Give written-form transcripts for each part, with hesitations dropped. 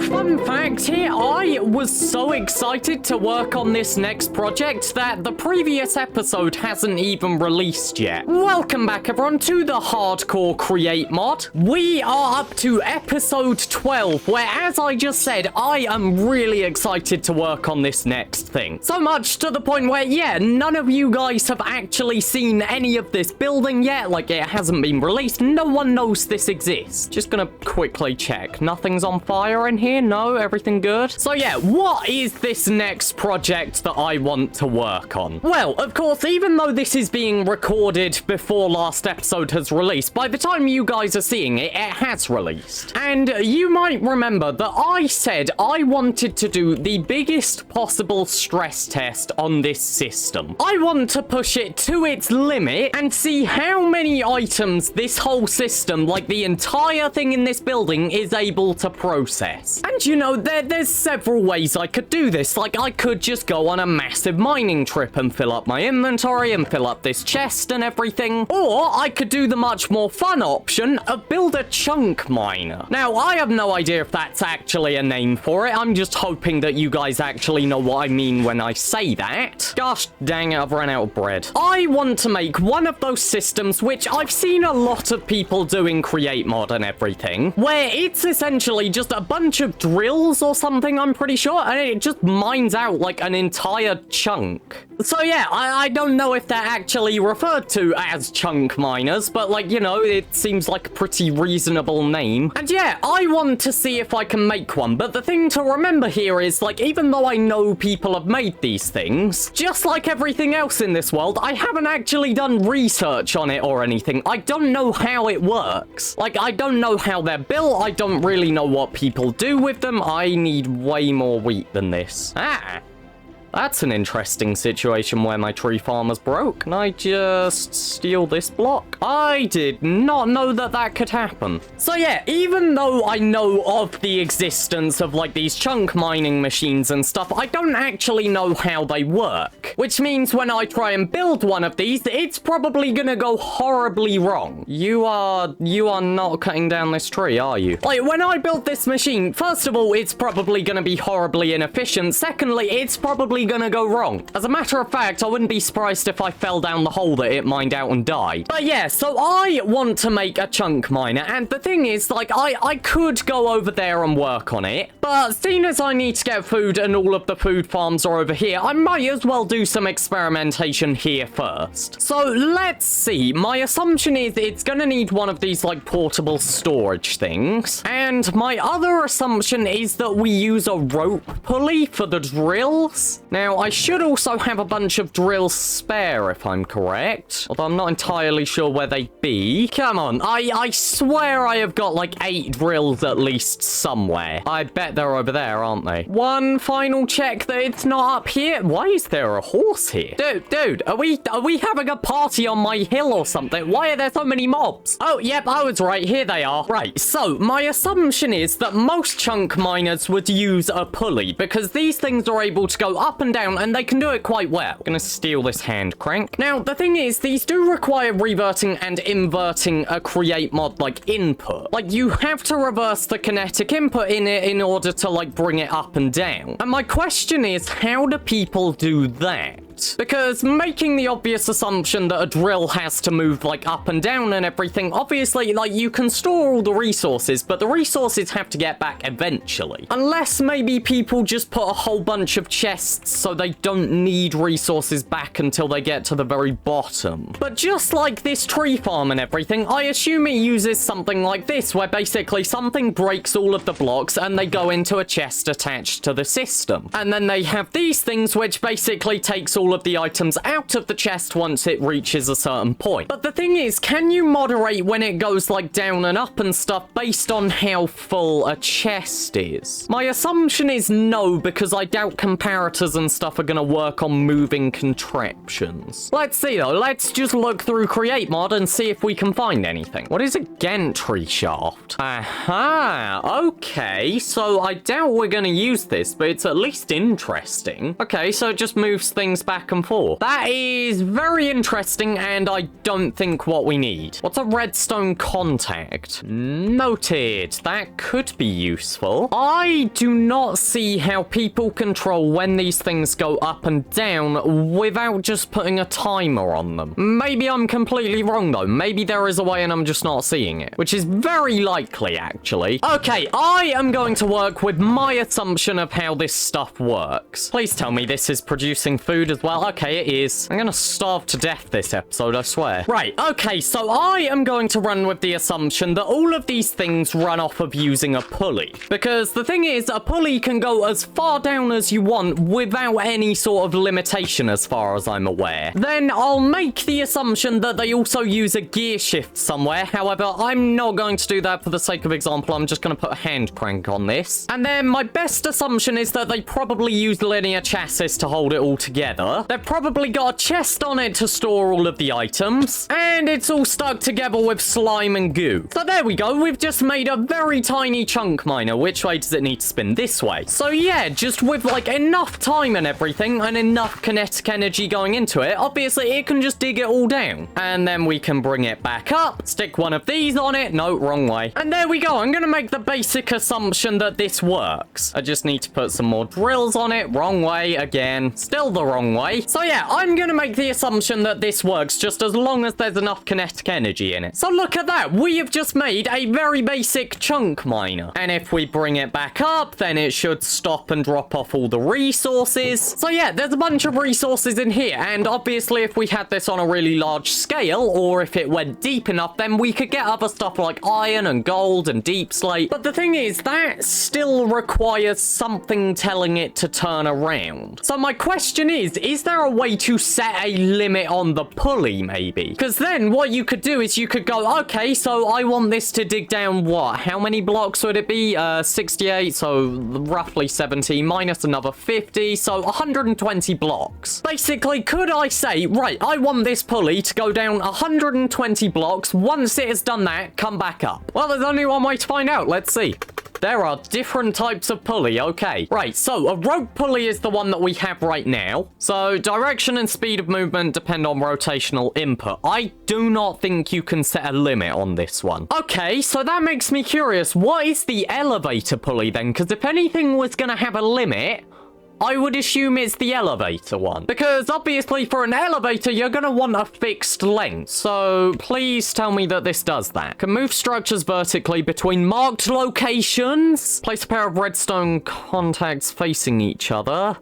fun fact here, I was so excited to work on this next project that the previous episode hasn't even released yet. Welcome back everyone to the Hardcore Create mod. We are up to episode 12, where as I just said, I am really excited to work on this next thing. So much to the point where, yeah, none of you guys have actually seen any of this building yet, like it hasn't been released. No one knows this exists. Just gonna quickly check. Nothing's on fire in here? No? Everything good? So yeah, what is this next project that I want to work on? Well, of course, even though this is being recorded before last episode has released, by the time you guys are seeing it, it has released. And you might remember that I said I wanted to do the biggest possible stress test on this system. I want to push it to its limit and see how many items this whole system, like the entire thing in this building, is able to process. And you know, there's several ways I could do this. Like, I could just go on a massive mining trip and fill up my inventory and fill up this chest and everything. Or I could do the much more fun option of build a chunk miner. Now, I have no idea if that's actually a name for it. I'm just hoping that you guys actually know what I mean when I say that. Gosh dang it, I've run out of bread. I want to make one of those systems which I've seen a lot of people do in Create Mod and everything, where it's essentially just a bunch of drills or something, I'm pretty sure, and it just mines out like an entire chunk. So yeah, I don't know if they're actually referred to as chunk miners, but like, you know, it seems like a pretty reasonable name. And yeah, I want to see if I can make one, but the thing to remember here is, like, even though I know people have made these things, just like everything else in this world, I haven't actually done research on it or anything. I don't know how it works. Like, I don't know how they're built. I don't really know what people do with them. I need way more wheat than this. That's an interesting situation where my tree farm is broke. Can I just steal this block? I did not know that that could happen. So yeah, even though I know of the existence of like these chunk mining machines and stuff, I don't actually know how they work. Which means when I try and build one of these, it's probably gonna go horribly wrong. You are not cutting down this tree, are you? Like, when I build this machine, first of all, it's probably gonna be horribly inefficient. Secondly, it's probably gonna go wrong. As a matter of fact, I wouldn't be surprised if I fell down the hole that it mined out and died. But yeah, so I want to make a chunk miner, and the thing is, like, I could go over there and work on it, but seeing as I need to get food and all of the food farms are over here, I might as well do some experimentation here first. So let's see. My assumption is it's gonna need one of these like portable storage things, and my other assumption is that we use a rope pulley for the drills. Now, I should also have a bunch of drills spare, if I'm correct. Although I'm not entirely sure where they'd be. Come on, I swear I have got like 8 drills at least somewhere. I bet they're over there, aren't they? One final check that it's not up here. Why is there a horse here? Dude, are we having a party on my hill or something? Why are there so many mobs? Oh, yep, I was right. Here they are. Right, so my assumption is that most chunk miners would use a pulley because these things are able to go up and down, and they can do it quite well. I'm gonna steal this hand crank. Now, the thing is, these do require reverting and inverting a create mod, like, input. Like, you have to reverse the kinetic input in it in order to, like, bring it up and down. And my question is, how do people do that? Because making the obvious assumption that a drill has to move like up and down and everything, obviously, like, you can store all the resources, but the resources have to get back eventually. Unless maybe people just put a whole bunch of chests so they don't need resources back until they get to the very bottom. But just like this tree farm and everything, I assume it uses something like this, where basically something breaks all of the blocks and they go into a chest attached to the system. And then they have these things which basically takes all of the items out of the chest once it reaches a certain point. But the thing is, can you moderate when it goes like down and up and stuff based on how full a chest is? My assumption is no, because I doubt comparators and stuff are gonna work on moving contraptions. Let's see though, let's just look through Create Mod and see if we can find anything. What is a gantry shaft? Aha, okay, so I doubt we're gonna use this, but it's at least interesting. Okay, so it just moves things back back and forth. That is very interesting, and I don't think what we need. What's a redstone contact? Noted. That could be useful. I do not see how people control when these things go up and down without just putting a timer on them. Maybe I'm completely wrong, though. Maybe there is a way and I'm just not seeing it, which is very likely, actually. Okay, I am going to work with my assumption of how this stuff works. Please tell me this is producing food as well. Okay, it is. I'm gonna starve to death this episode, I swear. Right, okay, so I am going to run with the assumption that all of these things run off of using a pulley. Because the thing is, a pulley can go as far down as you want without any sort of limitation as far as I'm aware. Then I'll make the assumption that they also use a gear shift somewhere. However, I'm not going to do that for the sake of example. I'm just going to put a hand crank on this. And then my best assumption is that they probably use linear chassis to hold it all together. They've probably got a chest on it to store all of the items. And it's all stuck together with slime and goo. So there we go. We've just made a very tiny chunk miner. Which way does it need to spin? This way. So yeah, just with like enough time and everything and enough kinetic energy going into it, obviously it can just dig it all down. And then we can bring it back up, stick one of these on it. No, wrong way. And there we go. I'm going to make the basic assumption that this works. I just need to put some more drills on it. Wrong way again. Still the wrong way. So yeah, I'm going to make the assumption that this works just as long as there's enough kinetic energy in it. So look at that. We have just made a very basic chunk miner. And if we bring it back up, then it should stop and drop off all the resources. So yeah, there's a bunch of resources in here. And obviously if we had this on a really large scale, or if it went deep enough, then we could get other stuff like iron and gold and deep slate. But the thing is, that still requires something telling it to turn around. So my question is there a way to set a limit on the pulley maybe? Because then what you could do is you could go, okay, so I want this to dig down what? How many blocks would it be? 68, so roughly 70 minus another 50, so 120 blocks. Basically, could I say, right, I want this pulley to go down 120 blocks. Once it has done that, come back up. Well, there's only one way to find out. Let's see. There are different types of pulley, okay. Right, so a rope pulley is the one that we have right now. So direction and speed of movement depend on rotational input. I do not think you can set a limit on this one. Okay, so that makes me curious. What is the elevator pulley then? Because if anything was going to have a limit, I would assume it's the elevator one. Because obviously for an elevator, you're going to want a fixed length. So please tell me that this does that. Can move structures vertically between marked locations. Place a pair of redstone contacts facing each other.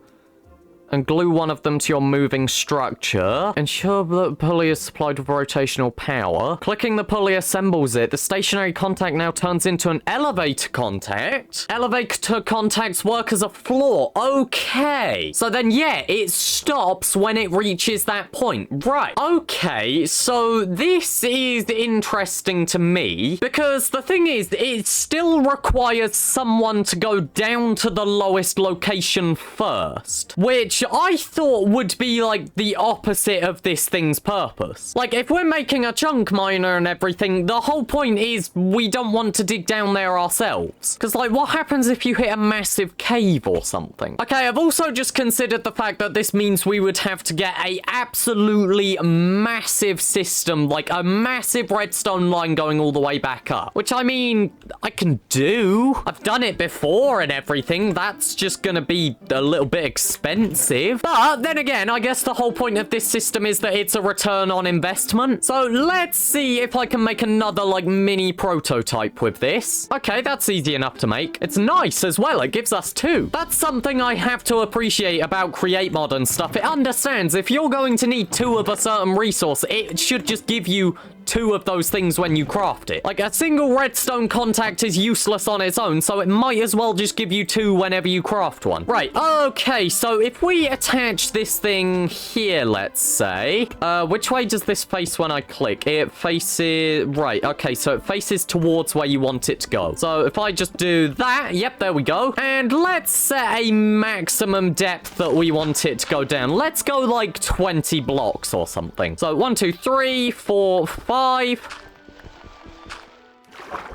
And glue one of them to your moving structure. Ensure that the pulley is supplied with rotational power. Clicking the pulley assembles it. The stationary contact now turns into an elevator contact. Elevator contacts work as a floor. Okay. So then, yeah, it stops when it reaches that point. Right. Okay, so this is interesting to me. Because the thing is, it still requires someone to go down to the lowest location first. Which I thought would be like the opposite of this thing's purpose. Like if we're making a chunk miner and everything, the whole point is we don't want to dig down there ourselves. Because like what happens if you hit a massive cave or something? Okay, I've also just considered the fact that this means we would have to get a absolutely massive system, like a massive redstone line going all the way back up. Which I mean, I can do. I've done it before and everything. That's just gonna be a little bit expensive. But then again, I guess the whole point of this system is that it's a return on investment. So let's see if I can make another like mini prototype with this. Okay, that's easy enough to make. It's nice as well. It gives us two. That's something I have to appreciate about Create Mod and stuff. It understands if you're going to need two of a certain resource, it should just give you two of those things when you craft it. Like a single redstone contact is useless on its own, so it might as well just give you two whenever you craft one. Right, okay, so if we attach this thing here, let's say, which way does this face when I click? It faces, right, okay, so it faces towards where you want it to go. So if I just do that, yep, there we go. And let's set a maximum depth that we want it to go down. Let's go like 20 blocks or something. So 1, 2, 3, 4, 5.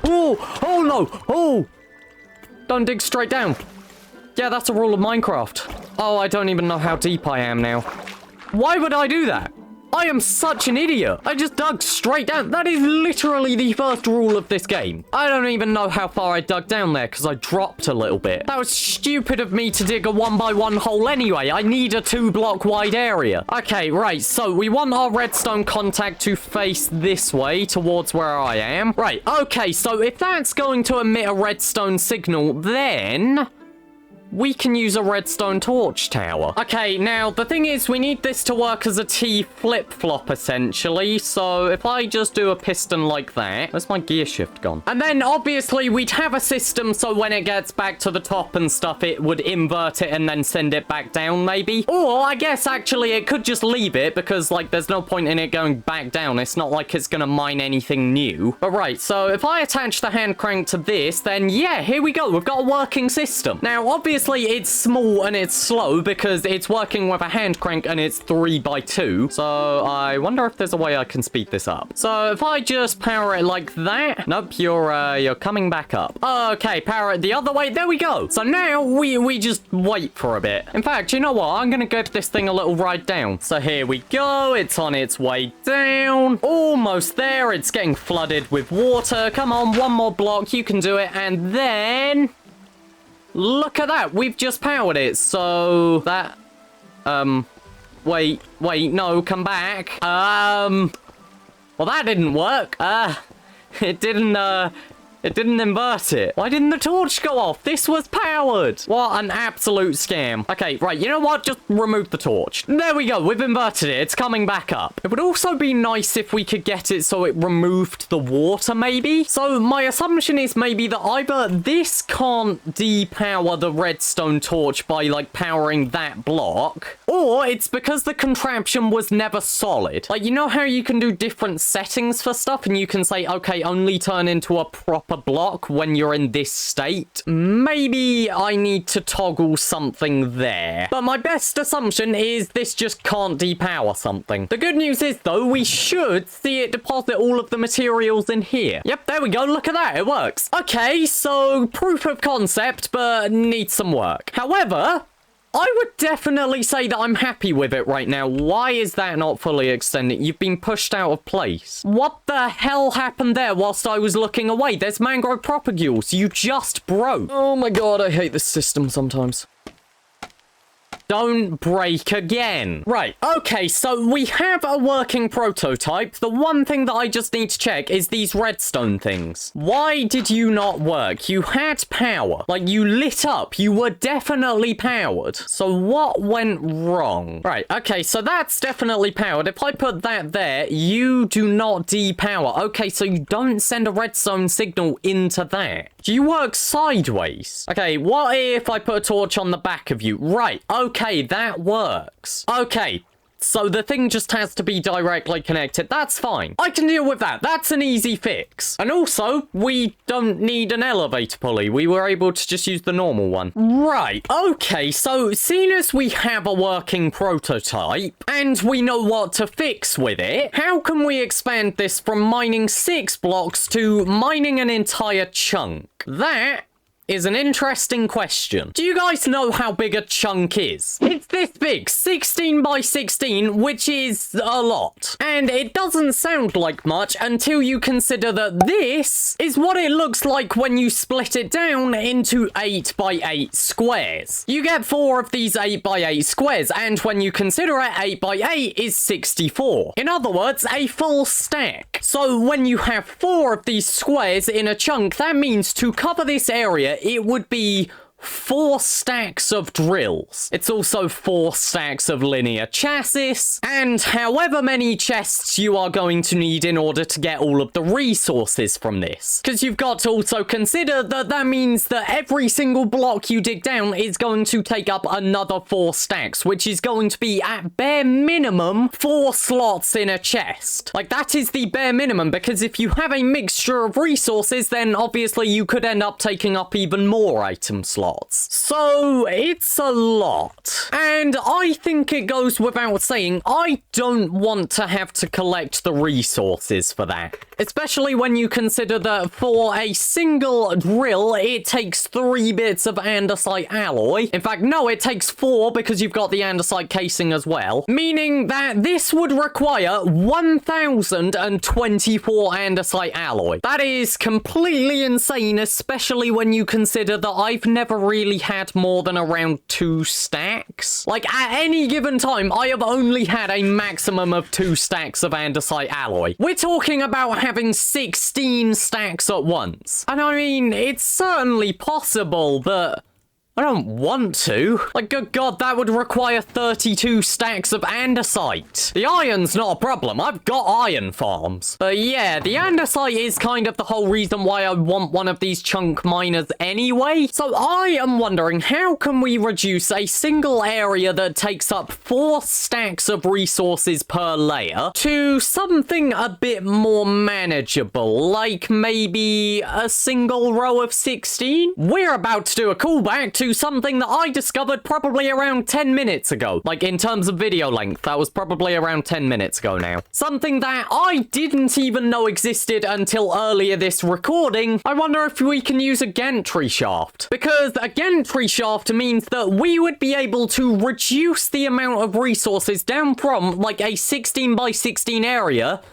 Oh no! Oh! Don't dig straight down. Yeah, that's a rule of Minecraft. Oh, I don't even know how deep I am now. Why would I do that? I am such an idiot. I just dug straight down. That is literally the first rule of this game. I don't even know how far I dug down there because I dropped a little bit. That was stupid of me to dig a 1x1 hole anyway. I need a 2-block wide area. Okay, right. So we want our redstone contact to face this way towards where I am. Right. Okay, so if that's going to emit a redstone signal, then we can use a redstone torch tower. Okay, now, the thing is, we need this to work as a T flip-flop, essentially. So, if I just do a piston like that... Where's my gear shift gone? And then, obviously, we'd have a system so when it gets back to the top and stuff, it would invert it and then send it back down, maybe. Or, I guess, actually, it could just leave it because, like, there's no point in it going back down. It's not like it's gonna mine anything new. But right, so if I attach the hand crank to this, then, yeah, here we go. We've got a working system. Now, obviously, it's small and it's slow because it's working with a hand crank and it's 3x2. So I wonder if there's a way I can speed this up. So if I just power it like that. Nope, you're coming back up. Okay, power it the other way. There we go. So now we just wait for a bit. In fact, you know what? I'm gonna give this thing a little ride down. So here we go. It's on its way down. Almost there. It's getting flooded with water. Come on, one more block. You can do it. And then... look at that. We've just powered it. So that, wait, no, come back. Well, that didn't work. It didn't invert it. Why didn't the torch go off? This was powered. What an absolute scam. Okay, right, you know what? Just remove the torch. There we go. We've inverted it. It's coming back up. It would also be nice if we could get it so it removed the water, maybe. So my assumption is maybe that either this can't depower the redstone torch by, like, powering that block, or it's because the contraption was never solid. Like, you know how you can do different settings for stuff and you can say, okay, only turn into a proper block when you're in this state? Maybe I need to toggle something there. But my best assumption is this just can't depower something. The good news is, though, we should see it deposit all of the materials in here. Yep, there we go. Look at that. It works. Okay, so proof of concept, but needs some work. However, I would definitely say that I'm happy with it right now. Why is that not fully extended? You've been pushed out of place. What the hell happened there whilst I was looking away? There's mangrove propagules. You just broke. Oh my god, I hate this system sometimes. Don't break again. Right, okay, so we have a working prototype. The one thing that I just need to check is these redstone things. Why did you not work? You had power. Like, you lit up. You were definitely powered. So what went wrong? Right, okay, so that's definitely powered. If I put that there, you do not depower. Okay, so you don't send a redstone signal into that. Do you work sideways? Okay, what if I put a torch on the back of you? Right, okay, that works. Okay, so the thing just has to be directly connected. That's fine. I can deal with that. That's an easy fix. And also, we don't need an elevator pulley. We were able to just use the normal one. Right. Okay, so seeing as we have a working prototype and we know what to fix with it, how can we expand this from mining 6 blocks to mining an entire chunk? That is an interesting question. Do you guys know how big a chunk is? It's this big, 16 by 16, which is a lot. And it doesn't sound like much until you consider that this is what it looks like when you split it down into 8 by 8 squares. You get 4 of these 8 by 8 squares, and when you consider it, 8 by 8 is 64. In other words, a full stack. So when you have 4 of these squares in a chunk, that means to cover this area, it would be 4 stacks of drills. It's also 4 stacks of linear chassis, and however many chests you are going to need in order to get all of the resources from this. Because you've got to also consider that that means that every single block you dig down is going to take up another 4 stacks, which is going to be at bare minimum 4 slots in a chest. Like, that is the bare minimum, because if you have a mixture of resources, then obviously you could end up taking up even more item slots. slots. So it's a lot. And I think it goes without saying, I don't want to have to collect the resources for that. Especially when you consider that for a single drill, it takes 3 bits of andesite alloy. In fact, no, it takes 4 because you've got the andesite casing as well. Meaning that this would require 1,024 andesite alloy. That is completely insane, especially when you consider that I've never really had more than around 2 stacks. Like, at any given time, I have only had a maximum of 2 stacks of andesite alloy. We're talking about having 16 stacks at once. And I mean, it's certainly possible, but I don't want to. Like, good God, that would require 32 stacks of andesite. The iron's not a problem. I've got iron farms. But yeah, the andesite is kind of the whole reason why I want one of these chunk miners anyway. So I am wondering, how can we reduce a single area that takes up 4 stacks of resources per layer to something a bit more manageable, like maybe a single row of 16? We're about to do a callback to something that I discovered probably around 10 minutes ago. Like, in terms of video length, that was probably around 10 minutes ago now. Something that I didn't even know existed until earlier this recording. I wonder if we can use a gantry shaft. Because a gantry shaft means that we would be able to reduce the amount of resources down from, like, a 16 by 16 area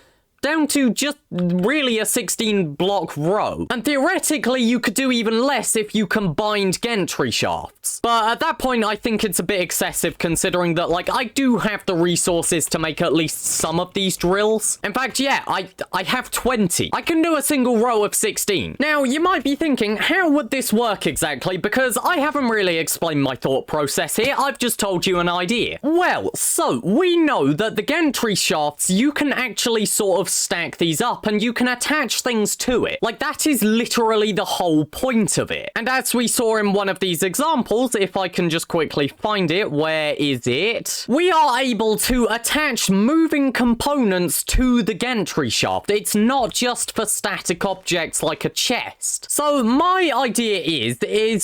down to just really a 16 block row. And theoretically, you could do even less if you combined gantry shafts. But at that point, I think it's a bit excessive considering that, like, I do have the resources to make at least some of these drills. In fact, yeah, I have 20. I can do a single row of 16. Now, you might be thinking, how would this work exactly? Because I haven't really explained my thought process here. I've just told you an idea. Well, so we know that the gantry shafts, you can actually sort of stack these up and you can attach things to it. Like, that is literally the whole point of it. And as we saw in one of these examples, if I can just quickly find it, where is it? We are able to attach moving components to the gantry shaft. It's not just for static objects like a chest. So my idea is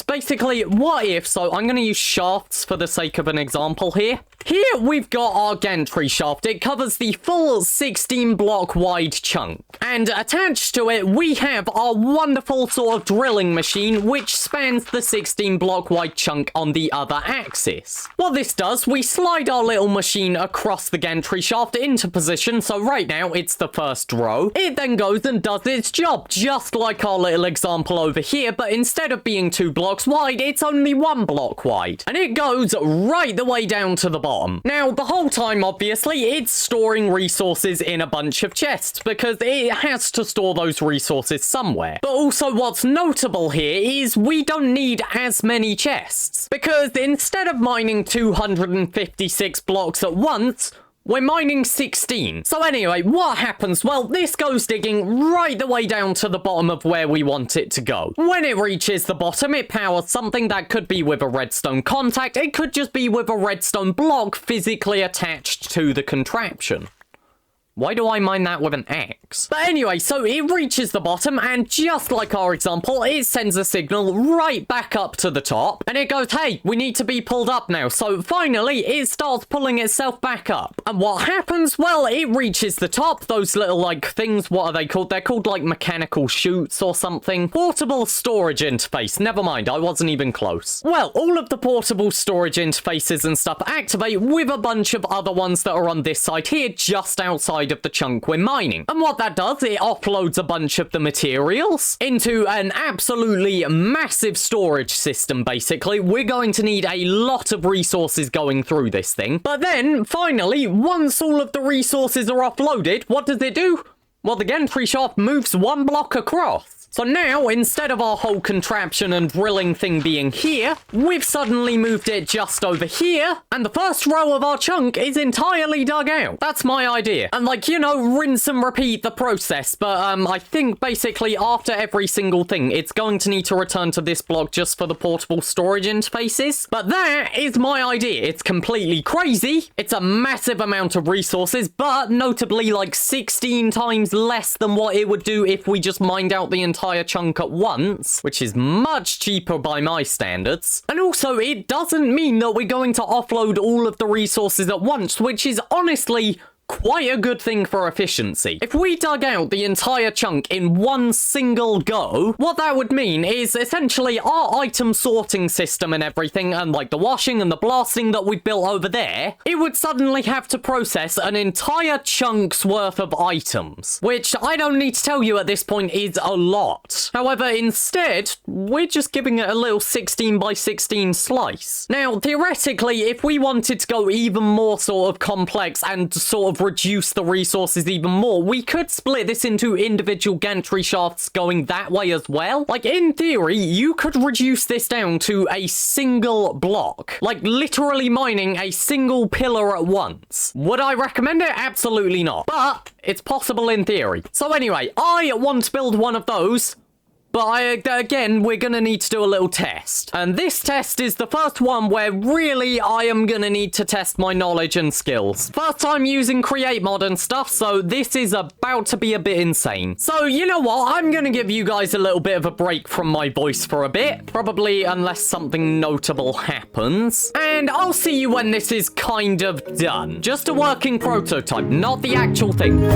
basically, what if, so I'm going to use shafts for the sake of an example here. Here we've got our gantry shaft. It covers the full 16 block wide chunk. And attached to it, we have our wonderful sort of drilling machine, which spans the 16 block wide chunk on the other axis. What this does, we slide our little machine across the gantry shaft into position. So right now, it's the first row. It then goes and does its job, just like our little example over here. But instead of being 2 blocks wide, it's only 1 block wide. And it goes right the way down to the bottom. Now, the whole time, obviously, it's storing resources in a bunch of chests because it has to store those resources somewhere. But also, what's notable here is we don't need as many chests because instead of mining 256 blocks at once, we're mining 16. So anyway, what happens? Well, this goes digging right the way down to the bottom of where we want it to go. When it reaches the bottom, it powers something that could be with a redstone contact. It could just be with a redstone block physically attached to the contraption. Why do I mine that with an axe? But anyway, so it reaches the bottom, and just like our example, it sends a signal right back up to the top, and it goes, hey, we need to be pulled up now. So finally, it starts pulling itself back up. And what happens? Well, it reaches the top. Those little, like, things, what are they called? They're called, like, mechanical chutes or something. Portable storage interface. Never mind, I wasn't even close. Well, all of the portable storage interfaces and stuff activate with a bunch of other ones that are on this side here, just outside of the chunk we're mining. And what that does, it offloads a bunch of the materials into an absolutely massive storage system, basically. We're going to need a lot of resources going through this thing. But then, finally, once all of the resources are offloaded, what does it do? Well, the gantry shaft moves 1 block across. So now, instead of our whole contraption and drilling thing being here, we've suddenly moved it just over here, and the first row of our chunk is entirely dug out. That's my idea. And, like, you know, rinse and repeat the process, but I think basically after every single thing, it's going to need to return to this block just for the portable storage interfaces. But that is my idea. It's completely crazy. It's a massive amount of resources, but notably like 16 times less than what it would do if we just mined out the entire entire chunk at once, which is much cheaper by my standards. And also, it doesn't mean that we're going to offload all of the resources at once, which is honestly quite a good thing for efficiency. If we dug out the entire chunk in one single go, what that would mean is essentially our item sorting system and everything, and like the washing and the blasting that we built over there, it would suddenly have to process an entire chunk's worth of items, which I don't need to tell you at this point is a lot. However, instead, we're just giving it a little 16 by 16 slice. Now, theoretically, if we wanted to go even more sort of complex and sort of reduce the resources even more, we could split this into individual gantry shafts going that way as well. Like, in theory, you could reduce this down to a single block. Like, literally mining a single pillar at once. Would I recommend it? Absolutely not. But it's possible in theory. So anyway, I want to build one of those. But again, we're going to need to do a little test. And this test is the first one where really I am going to need to test my knowledge and skills. First time using Create Mod and stuff, so this is about to be a bit insane. So, you know what? I'm going to give you guys a little bit of a break from my voice for a bit. Probably unless something notable happens. And I'll see you when this is kind of done. Just a working prototype, not the actual thing.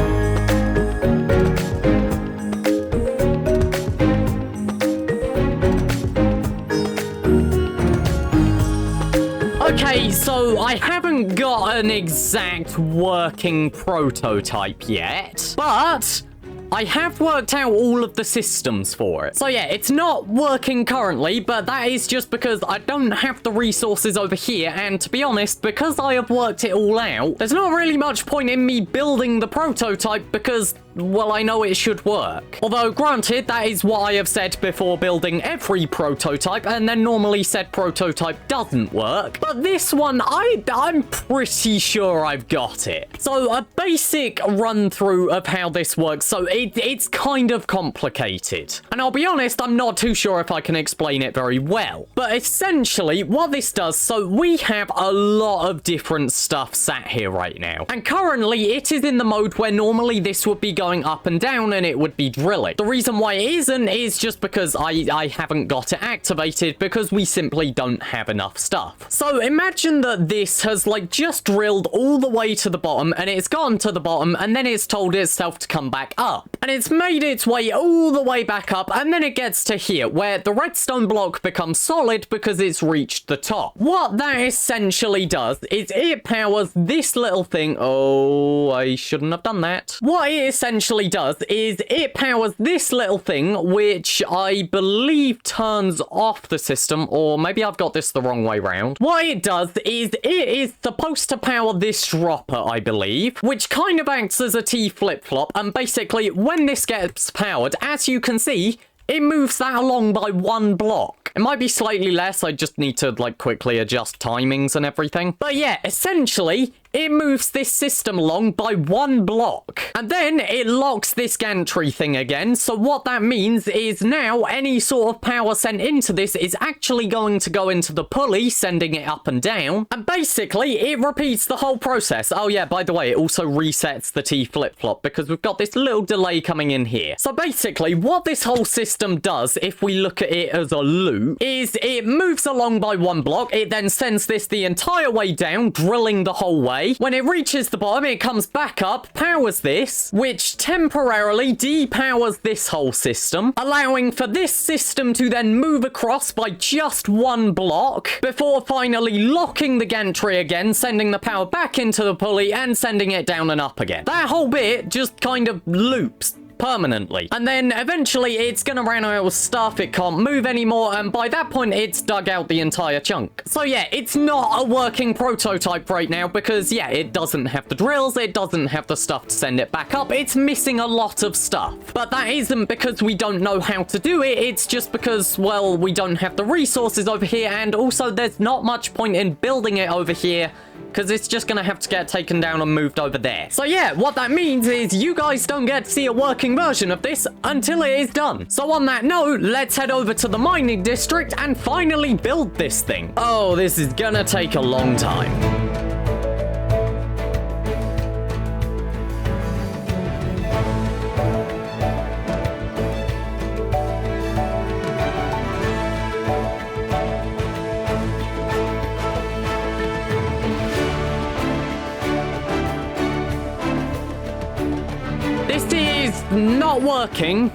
Okay, so I haven't got an exact working prototype yet, but I have worked out all of the systems for it. So yeah, it's not working currently, but that is just because I don't have the resources over here, and to be honest, because I have worked it all out, there's not really much point in me building the prototype because, well, I know it should work. Although, granted, that is what I have said before building every prototype, and then normally said prototype doesn't work. But this one, I'm pretty sure I've got it. So, a basic run-through of how this works. So, it's kind of complicated. And I'll be honest, I'm not too sure if I can explain it very well. But essentially, what this does, so we have a lot of different stuff sat here right now. And currently, it is in the mode where normally this would be going up and down and it would be drilling. The reason why it isn't is just because I haven't got it activated because we simply don't have enough stuff. So imagine that this has like just drilled all the way to the bottom and it's gone to the bottom and then it's told itself to come back up. And it's made its way all the way back up and then it gets to here where the redstone block becomes solid because it's reached the top. What that essentially does is it powers this little thing. Oh, I shouldn't have done that. What it essentially does is it powers this little thing, which I believe turns off the system, or maybe I've got this the wrong way round. What it does is it is supposed to power this dropper, I believe, which kind of acts as a T flip-flop, and basically when this gets powered, as you can see, it moves that along by one block. It might be slightly less, I just need to like quickly adjust timings and everything. But yeah, essentially, it moves this system along by one block. And then it locks this gantry thing again. So what that means is now any sort of power sent into this is actually going to go into the pulley, sending it up and down. And basically, it repeats the whole process. Oh yeah, by the way, it also resets the T flip-flop because we've got this little delay coming in here. So basically, what this whole system does, if we look at it as a loop, is it moves along by one block. It then sends this the entire way down, drilling the whole way. When it reaches the bottom, it comes back up, powers this, which temporarily depowers this whole system, allowing for this system to then move across by just one block, before finally locking the gantry again, sending the power back into the pulley and sending it down and up again. That whole bit just kind of loops permanently. And then eventually it's gonna run out of stuff, it can't move anymore, and by that point it's dug out the entire chunk. So yeah, it's not a working prototype right now because yeah, it doesn't have the drills, it doesn't have the stuff to send it back up, it's missing a lot of stuff. But that isn't because we don't know how to do it, it's just because, well, we don't have the resources over here, and also there's not much point in building it over here because it's just gonna have to get taken down and moved over there. So yeah, what that means is you guys don't get to see a working version of this until it is done. So on that note, let's head over to the mining district and finally build this thing. Oh, this is gonna take a long time. not working.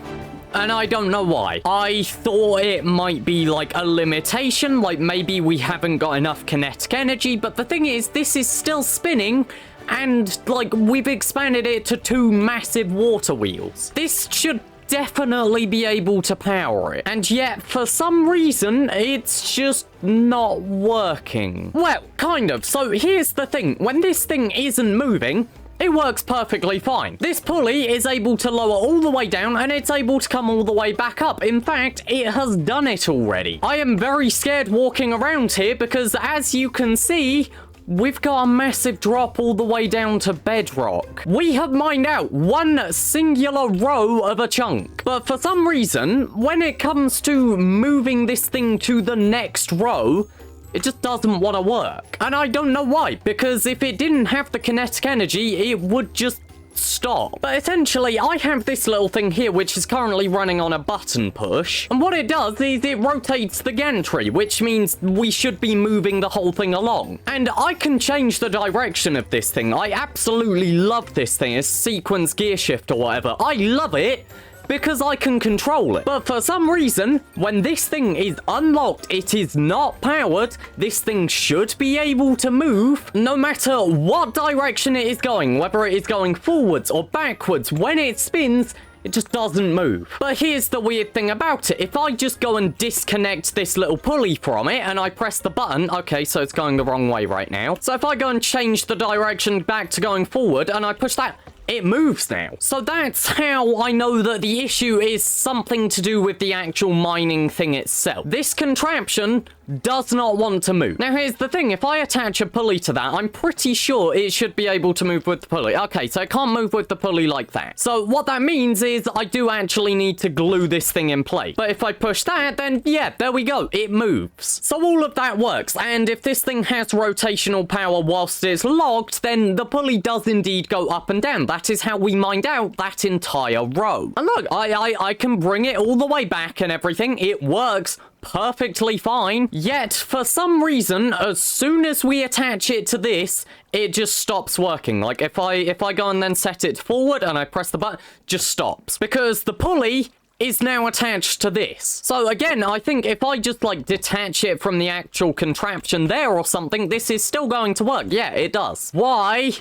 And I don't know why. I thought it might be like a limitation, like maybe we haven't got enough kinetic energy, but the thing is, this is still spinning, and like we've expanded it to 2 massive water wheels. This should definitely be able to power it, and yet for some reason it's just not working. Well, kind of. So here's the thing, when this thing isn't moving, it works perfectly fine. This pulley is able to lower all the way down, and it's able to come all the way back up. In fact, it has done it already. I am very scared walking around here because, as you can see, we've got a massive drop all the way down to bedrock. We have mined out 1 singular row of a chunk. But for some reason, when it comes to moving this thing to the next row, it just doesn't want to work. And I don't know why, because if it didn't have the kinetic energy, it would just stop. But essentially, I have this little thing here, which is currently running on a button push. And what it does is it rotates the gantry, which means we should be moving the whole thing along. And I can change the direction of this thing. I absolutely love this thing. It's sequence gear shift or whatever. I love it because I can control it. But for some reason, when this thing is unlocked, it is not powered. This thing should be able to move no matter what direction it is going, whether it is going forwards or backwards. When it spins, it just doesn't move. But here's the weird thing about it. If I just go and disconnect this little pulley from it and I press the button, okay, so it's going the wrong way right now. So if I go and change the direction back to going forward and I push that, it moves now. So that's how I know that the issue is something to do with the actual mining thing itself. This contraption does not want to move. Now here's the thing, if I attach a pulley to that, I'm pretty sure it should be able to move with the pulley. Okay, so it can't move with the pulley like that. So what that means is I do actually need to glue this thing in place. But if I push that, then yeah, there we go, it moves. So all of that works, and if this thing has rotational power whilst it's locked, then the pulley does indeed go up and down. That is how we mined out that entire row. And look, I can bring it all the way back and everything. It works perfectly fine. Yet, for some reason, as soon as we attach it to this, it just stops working. Like, if I go and then set it forward and I press the button, just stops. Because the pulley is now attached to this. So again, I think if I just like detach it from the actual contraption there or something, this is still going to work. Yeah, it does. Why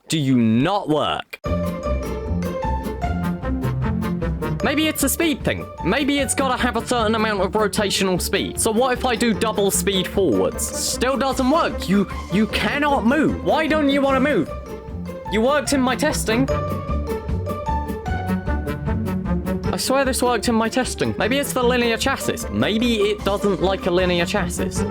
do you not work? Maybe it's a speed thing. Maybe it's got to have a certain amount of rotational speed. So what if I do double speed forwards? Still doesn't work. You cannot move. Why don't you want to move? You worked in my testing. I swear this worked in my testing. Maybe it's the linear chassis. Maybe it doesn't like a linear chassis.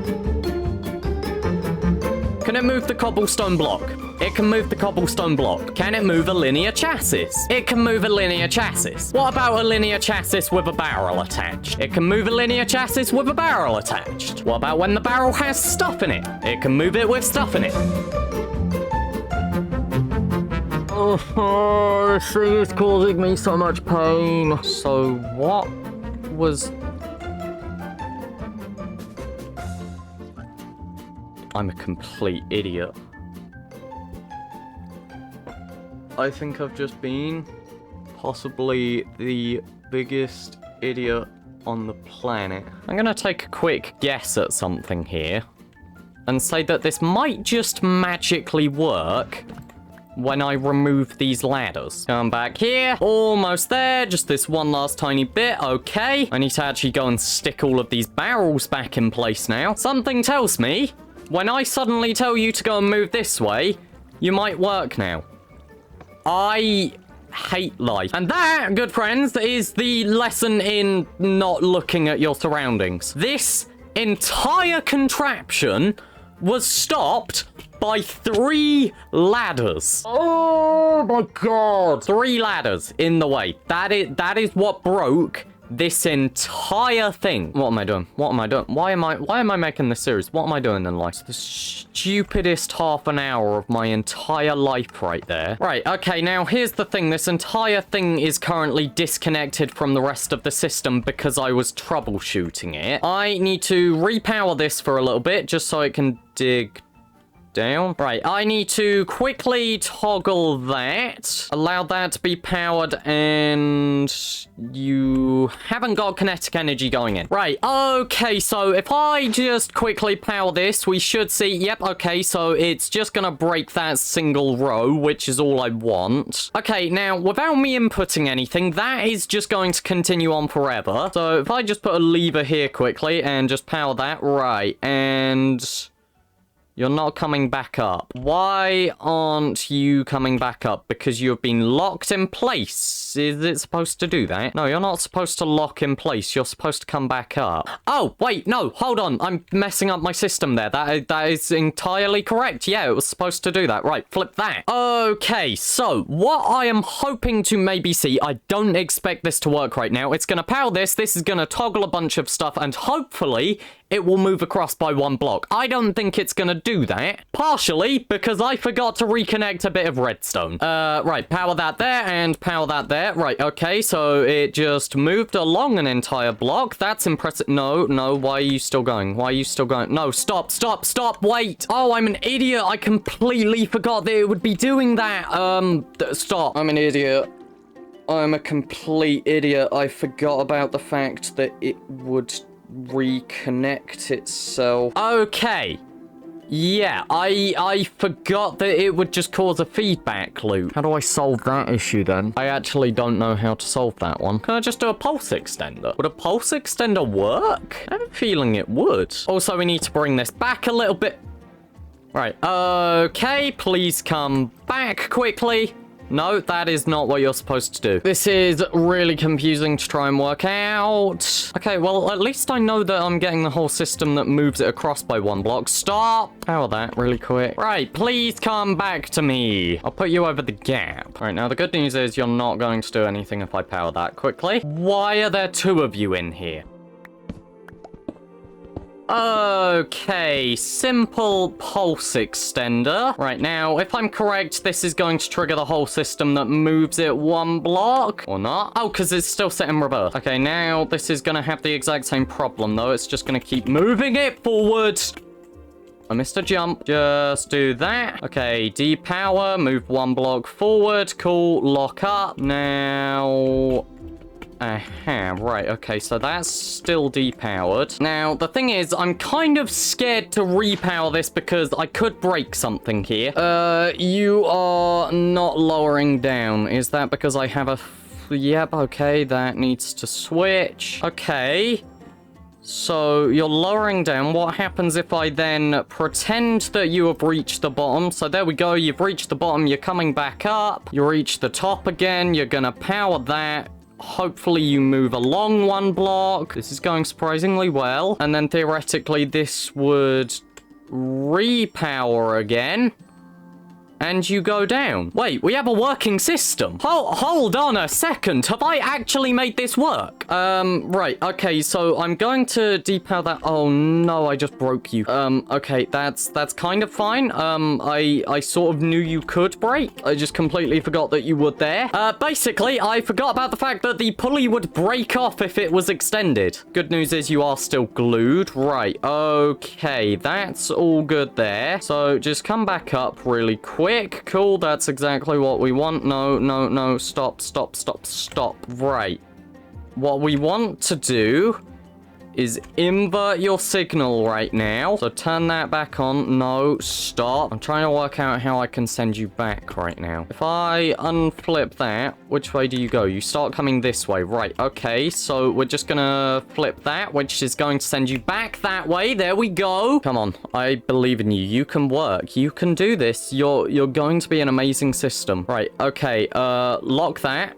Can it move the cobblestone block? It can move the cobblestone block. Can it move a linear chassis? It can move a linear chassis. What about a linear chassis with a barrel attached? It can move a linear chassis with a barrel attached. What about when the barrel has stuff in it? It can move it with stuff in it. Oh, this thing is causing me so much pain. So what was... I'm a complete idiot. I think I've just been possibly the biggest idiot on the planet. I'm gonna take a quick guess at something here and say that this might just magically work when I remove these ladders. Come back here, almost there, just this one last tiny bit, okay. I need to actually go and stick all of these barrels back in place now. Something tells me, when I suddenly tell you to go and move this way, you might work now. I hate life. And that, good friends, is the lesson in not looking at your surroundings. This entire contraption was stopped by 3 ladders. Oh my god. 3 ladders in the way. That is what broke this entire thing. What am I doing? What am I doing? Why am I making this series? What am I doing in life? The stupidest half an hour of my entire life right there. Right, okay, now here's the thing. This entire thing is currently disconnected from the rest of the system because I was troubleshooting it. I need to repower this for a little bit just so it can dig down. Right, I need to quickly toggle that. Allow that to be powered, and you haven't got kinetic energy going in. Right, okay, so if I just quickly power this, we should see, yep, okay, so it's just gonna break that single row, which is all I want. Okay, now, without me inputting anything, that is just going to continue on forever. So if I just put a lever here quickly and just power that, right, and you're not coming back up. Why aren't you coming back up? Because you've been locked in place. Is it supposed to do that? No, you're not supposed to lock in place. You're supposed to come back up. Oh, wait, no, hold on. I'm messing up my system there. That is entirely correct. Yeah, it was supposed to do that. Right, flip that. Okay, so what I am hoping to maybe see, I don't expect this to work right now. It's going to power this. This is going to toggle a bunch of stuff, and hopefully it will move across by one block. I don't think it's going to do that. Partially because I forgot to reconnect a bit of redstone. Right, power that there and power that there. Right, okay, so it just moved along an entire block. That's impressive. No, why are you still going? Why are you still going? No, stop, wait. Oh, I'm an idiot. I completely forgot that it would be doing that. Stop. I'm an idiot. I'm a complete idiot. I forgot about the fact that it would reconnect itself. Okay. Yeah, I forgot that it would just cause a feedback loop. How do I solve that issue then? I actually don't know how to solve that one. Can I just do a pulse extender? Would a pulse extender work? I have a feeling it would. Also, we need to bring this back a little bit. Right, okay, please come back quickly. No, that is not what you're supposed to do. This is really confusing to try and work out. Okay, well, at least I know that I'm getting the whole system that moves it across by one block. Stop! Power that really quick. Right, please come back to me. I'll put you over the gap. All right, now the good news is you're not going to do anything if I power that quickly. Why are there two of you in here? Okay, simple pulse extender. Right, now, if I'm correct, this is going to trigger the whole system that moves it one block. Or not. Oh, because it's still set in reverse. Okay, now this is going to have the exact same problem, though. It's just going to keep moving it forward. I missed a jump. Just do that. Okay, depower, move one block forward. Cool, lock up. Now... Aha, right, okay, so that's still depowered. Now, the thing is, I'm kind of scared to repower this because I could break something here. You are not lowering down. Is that because I have a... Yep, okay, that needs to switch. Okay. So, you're lowering down. What happens if I then pretend that you have reached the bottom? So, there we go. You've reached the bottom. You're coming back up. You reach the top again. You're gonna power that. Hopefully you move along one block. This is going surprisingly well. And then theoretically this would repower again. And you go down. Wait, we have a working system. Hold on a second. Have I actually made this work? Right. Okay, so I'm going to depower that. Oh, no, I just broke you. Okay, that's kind of fine. I sort of knew you could break. I just completely forgot that you would there. Basically, I forgot about the fact that the pulley would break off if it was extended. Good news is you are still glued. Right. Okay, that's all good there. So just come back up really quick. Cool, that's exactly what we want. No, stop. Right. What we want to do is invert your signal right now. So turn that back on. No, stop. I'm trying to work out how I can send you back right now. If I unflip that, which way do you go? You start coming this way. Right, okay. So we're just gonna flip that, which is going to send you back that way. There we go. Come on. I believe in you. You can work. You can do this. You're going to be an amazing system. Right, okay. Lock that.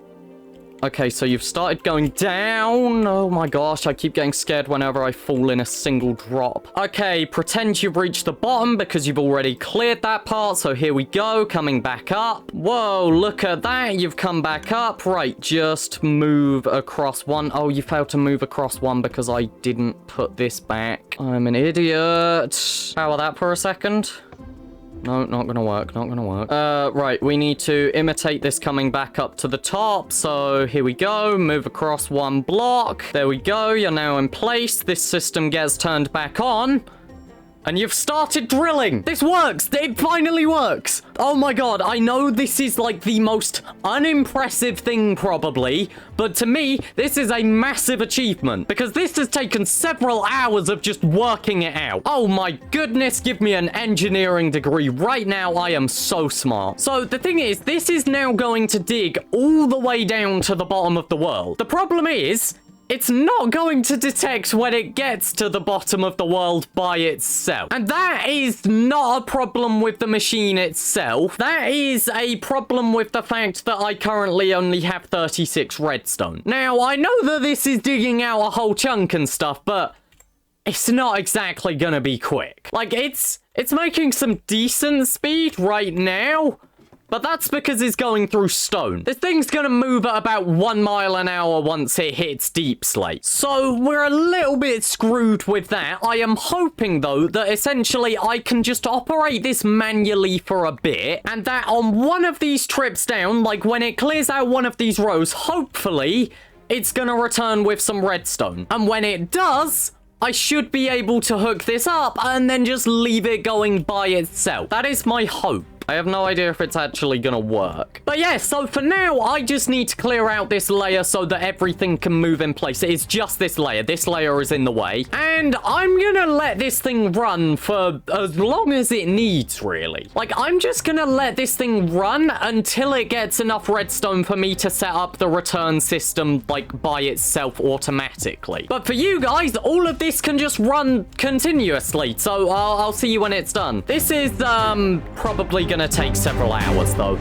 Okay, so you've started going down. Oh my gosh, I keep getting scared whenever I fall in a single drop. Okay, pretend you've reached the bottom because you've already cleared that part. So here we go, coming back up. Whoa, look at that. You've come back up. Right, just move across one. Oh, you failed to move across one because I didn't put this back. I'm an idiot. Power that for a second. No, not gonna work, right, we need to imitate this coming back up to the top. So here we go, move across one block. There we go, you're now in place. This system gets turned back on. And you've started drilling. This works. It finally works. Oh my god, I know this is like the most unimpressive thing probably, but to me, this is a massive achievement because this has taken several hours of just working it out. Oh my goodness, give me an engineering degree right now. I am so smart. So the thing is, this is now going to dig all the way down to the bottom of the world. The problem is, it's not going to detect when it gets to the bottom of the world by itself. And that is not a problem with the machine itself. That is a problem with the fact that I currently only have 36 redstone. Now, I know that this is digging out a whole chunk and stuff, but it's not exactly gonna be quick. Like, it's making some decent speed right now, but that's because it's going through stone. This thing's gonna move at about 1 mile an hour once it hits deep slate. So we're a little bit screwed with that. I am hoping, though, that essentially I can just operate this manually for a bit, and that on one of these trips down, like when it clears out one of these rows, hopefully it's gonna return with some redstone. And when it does, I should be able to hook this up and then just leave it going by itself. That is my hope. I have no idea if it's actually gonna work. But yeah, so for now, I just need to clear out this layer so that everything can move in place. It is just this layer. This layer is in the way. And I'm gonna let this thing run for as long as it needs, really. Like, I'm just gonna let this thing run until it gets enough redstone for me to set up the return system, like, by itself automatically. But for you guys, all of this can just run continuously. So I'll see you when it's done. This is, probably gonna take several hours, though.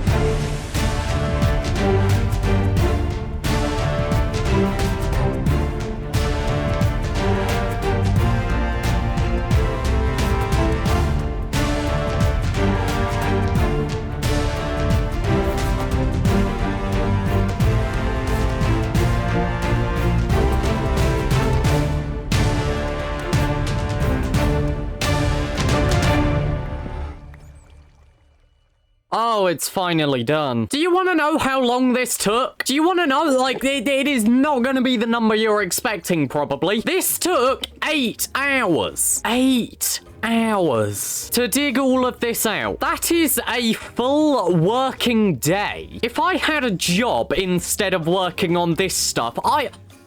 Oh, it's finally done. Do you want to know how long this took? Do you want to know? Like, it is not going to be the number you're expecting, probably. This took 8 hours. 8 hours to dig all of this out. That is a full working day. If I had a job instead of working on this stuff,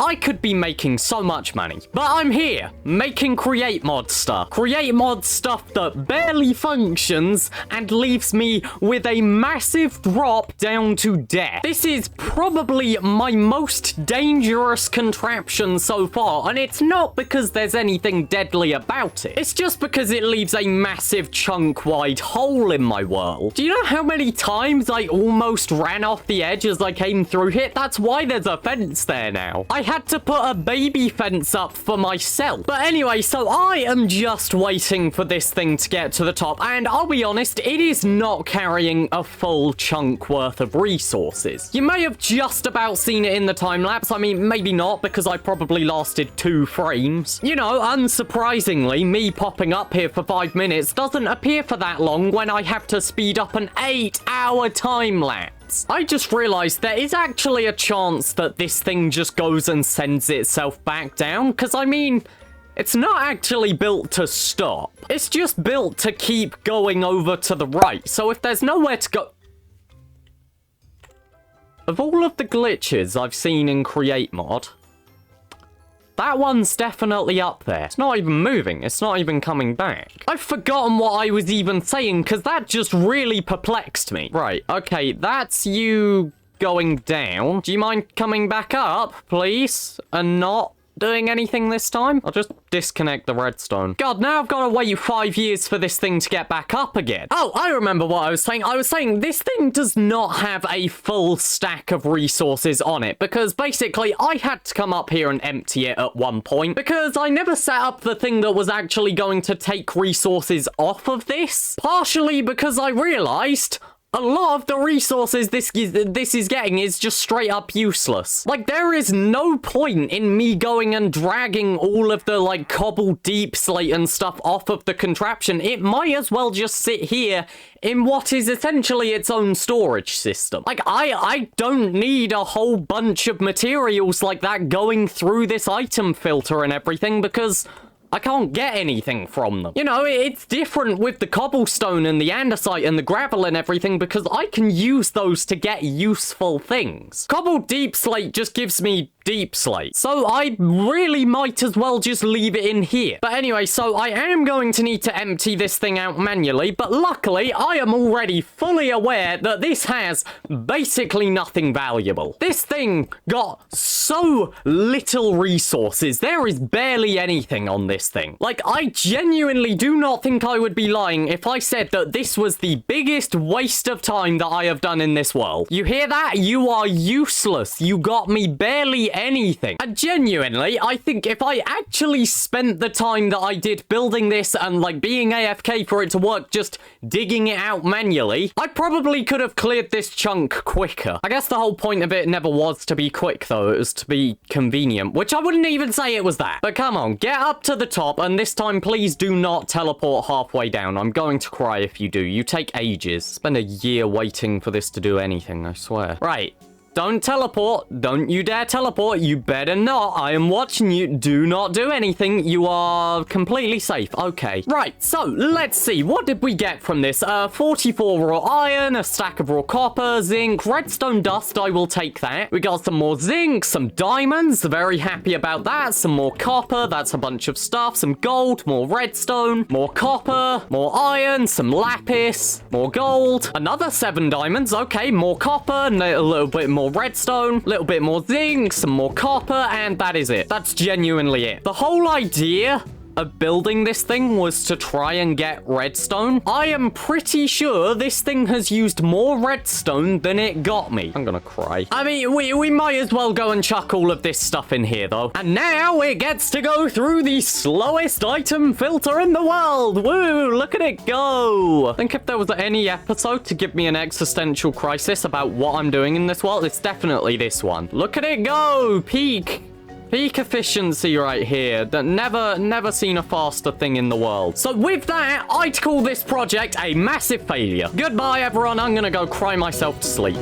I could be making so much money. But I'm here, making create mod stuff. Create mod stuff that barely functions and leaves me with a massive drop down to death. This is probably my most dangerous contraption so far, and it's not because there's anything deadly about it. It's just because it leaves a massive chunk-wide hole in my world. Do you know how many times I almost ran off the edge as I came through here? That's why there's a fence there now. I had to put a baby fence up for myself. But anyway, so I am just waiting for this thing to get to the top, and I'll be honest, it is not carrying a full chunk worth of resources. You may have just about seen it in the time lapse. I mean, maybe not, because I probably lasted 2 frames. You know, unsurprisingly, me popping up here for 5 minutes doesn't appear for that long when I have to speed up an 8-hour time lapse. I just realized there is actually a chance that this thing just goes and sends itself back down, because I mean, it's not actually built to stop. It's just built to keep going over to the right. So if there's nowhere to go... Of all of the glitches I've seen in Create Mod, that one's definitely up there. It's not even moving. It's not even coming back. I've forgotten what I was even saying, because that just really perplexed me. Right, okay, that's you going down. Do you mind coming back up, please? And not doing anything this time? I'll just disconnect the redstone. God, now I've got to wait 5 years for this thing to get back up again. Oh, I remember what I was saying. I was saying this thing does not have a full stack of resources on it, because basically I had to come up here and empty it at one point, because I never set up the thing that was actually going to take resources off of this. Partially because I realized a lot of the resources this is getting is just straight up useless. Like, there is no point in me going and dragging all of the, like, cobble deep slate and stuff off of the contraption. It might as well just sit here in what is essentially its own storage system. Like, I don't need a whole bunch of materials like that going through this item filter and everything, because I can't get anything from them. You know, it's different with the cobblestone and the andesite and the gravel and everything because I can use those to get useful things. Cobbled deep slate just gives me deep slate. So I really might as well just leave it in here. But anyway, so I am going to need to empty this thing out manually, but luckily I am already fully aware that this has basically nothing valuable. This thing got so little resources. There is barely anything on this thing. Like, I genuinely do not think I would be lying if I said that this was the biggest waste of time that I have done in this world. You hear that? You are useless. You got me barely anything. And genuinely, I think if I actually spent the time that I did building this and like being AFK for it to work, just digging it out manually, I probably could have cleared this chunk quicker. I guess the whole point of it never was to be quick though, it was to be convenient, which I wouldn't even say it was that. But come on, get up to the top, and this time please do not teleport halfway down. I'm going to cry if you do. You take ages. Spend a year waiting for this to do anything, I swear. Right. Don't teleport. Don't you dare teleport. You better not. I am watching you. Do not do anything. You are completely safe. Okay. Right, so let's see. What did we get from this? 44 raw iron, a stack of raw copper, zinc, redstone dust. I will take that. We got some more zinc, some diamonds. Very happy about that. Some more copper. That's a bunch of stuff. Some gold, more redstone, more copper, more iron, some lapis, more gold, another 7 diamonds. Okay, more copper, a little bit more redstone, a little bit more zinc, some more copper, and that is it. That's genuinely it. The whole idea of building this thing was to try and get redstone. I am pretty sure this thing has used more redstone than it got me. I'm gonna cry. I mean, we might as well go and chuck all of this stuff in here, though. And now it gets to go through the slowest item filter in the world. Woo, look at it go. I think if there was any episode to give me an existential crisis about what I'm doing in this world, it's definitely this one. Look at it go. Peak efficiency right here. Never seen a faster thing in the world. So with that, I'd call this project a massive failure. Goodbye, everyone. I'm gonna go cry myself to sleep.